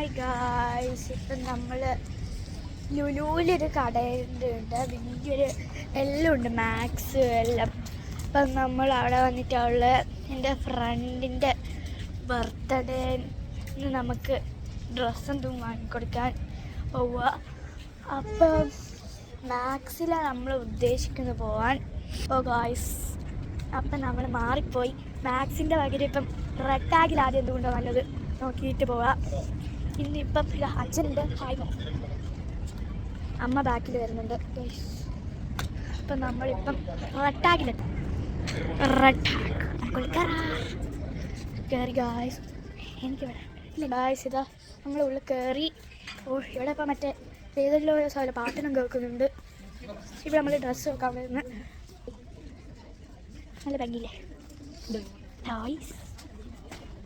Hi guys, ഇപ്പം നമ്മൾ ലുലുവിലൊരു കടയുണ്ട്. വലിയൊരു എല്ലാം ഉണ്ട്, മാക്സ് എല്ലാം. അപ്പം നമ്മൾ അവിടെ വന്നിട്ടുള്ള എൻ്റെ ഫ്രണ്ടിൻ്റെ ബർത്ത്ഡേന്ന് നമുക്ക് ഡ്രസ്സ് എന്തും വാങ്ങിക്കൊടുക്കാൻ പോവുക. അപ്പം മാക്സിലാണ് നമ്മൾ ഉദ്ദേശിക്കുന്നത് പോവാൻ. അപ്പോൾ ഗായ്സ്, അപ്പം നമ്മൾ മാറിപ്പോയി. മാക്സിൻ്റെ പകരം ഇപ്പം റെഡ് ടാഗിൽ ആദ്യം എന്തുകൊണ്ടോ നല്ലത് നോക്കിയിട്ട് പോവാം. ഇന്നിപ്പം അച്ഛനുണ്ട്, ഹായ്, അമ്മ ബാക്കിൽ വരുന്നുണ്ട്. അപ്പം നമ്മളിപ്പം റെഡ് ടാഗിലെത്തും. റെഡ് ടാഗ് കയറി ഗായ്സ്. എനിക്കിവിടെ ഇല്ല ഗായ്സ്, ഇതാ നമ്മൾ ഉള്ളിൽ കയറി. ഇവിടെ ഇപ്പം മറ്റേ ഏതെല്ലോ സ്ഥലം പാട്ടിനും കേൾക്കുന്നുണ്ട്. ഇവിടെ നമ്മൾ ഡ്രസ്സ് വെക്കാൻ വരുന്ന നല്ല ഭംഗിയില്ലേ. ടോയ്സ്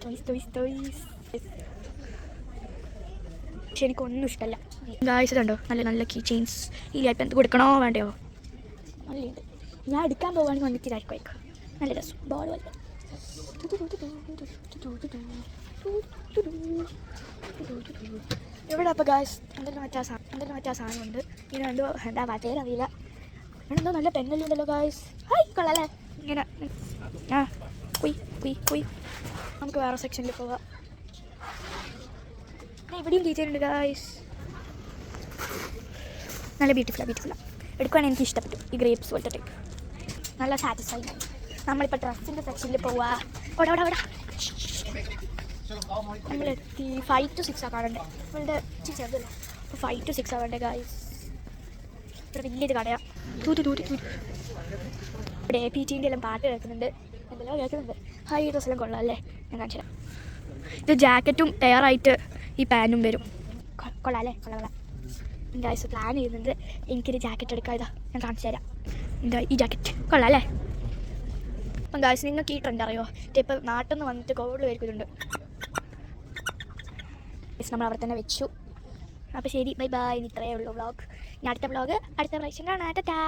ടോയ്സ് ടോയ്സ് ടോയ്സ് പക്ഷെ എനിക്കൊന്നും ഇഷ്ടമല്ല ഗായ്സ്. ഇതുണ്ടോ നല്ല നല്ല കീ ചെയിൻസ്. ഈ ലൈപ്പ് എന്ത് കൊടുക്കണോ വേണ്ടയോ? നല്ലുണ്ട്. ഞാൻ എടുക്കാൻ പോവുകയാണെങ്കിൽ വന്നിട്ടില്ലായിരിക്കും ആയിക്കോ. നല്ല രസം. ബോൾ വല്ല ഇവിടെ അപ്പോൾ ഗായ്സ് എന്തെങ്കിലും മറ്റാ സാധനമുണ്ട്. ഇതിനെന്തോ എന്താ പേരറിയില്ല. എന്തോ നല്ല പെന്നെല്ലാം ഉണ്ടല്ലോ ഗായ്സ്. ഹായ്, കൊള്ളാല്ലേ. ഇങ്ങനെ കുയ് നമുക്ക് വേറെ സെക്ഷനിൽ പോവാം. ഇവിടെയും ടീച്ചറുണ്ട് ഗായ്സ്. നല്ല ബ്യൂട്ടിഫുള്ളാണ്. എടുക്കുവാണെങ്കിൽ എനിക്ക് ഇഷ്ടപ്പെട്ടു. ഈ ഗ്രേപ്സ് പോലത്തെ ടൈപ്പ് നല്ല സാറ്റിസ്ഫൈ ആയി. നമ്മളിപ്പോൾ ഡ്രസ്സിൻ്റെ സെക്ഷനിൽ പോവാ. അവിടെ നമ്മളെത്തി 5 to 6 കാണണ്ടേ. നമ്മളുടെ ചെറുതല്ലേ, അപ്പോൾ 5 to 6 ആവണ്ടേ ഗായ്സ്. ഇവിടെ വലിയൊരു കടയാണ്. ഇവിടെ PT എല്ലാം പാട്ട് കേൾക്കുന്നുണ്ട്, എന്തെല്ലാം കേൾക്കുന്നുണ്ട്. ഹൈ ഡ്രസ്സെല്ലാം കൊള്ളാം അല്ലേ. ഞാൻ കാണിച്ചു തരാം. ഇത് ജാക്കറ്റും ടയറായിട്ട് ഈ പാൻറ്റും വരും. കൊള്ളാം അല്ലേ. കൊള്ളാം. ഗായ്സ് പ്ലാൻ ചെയ്യുന്നുണ്ട് എനിക്കൊരു ജാക്കറ്റ് എടുക്കാം. ഇതാ ഞാൻ കാണിച്ചു തരാം. എന്താ ഈ ജാക്കറ്റ് കൊള്ളാം അല്ലേ. അപ്പം ഗായ്സ്, നിങ്ങൾക്ക് ഈ ട്രെൻഡ് അറിയോ? ഇപ്പം നാട്ടിൽ നിന്ന് വന്നിട്ട് കോവിഡ് വരുന്നുണ്ട്. നമ്മൾ അവിടെ തന്നെ വെച്ചു. അപ്പോൾ ശരി, ബൈ ബൈ. ഇത്രയേ ഉള്ളൂ വ്ളോഗ്. ഇനി അടുത്ത വ്ളോഗ് അടുത്ത പ്രാവശ്യം കാണാം. ടാറ്റാ.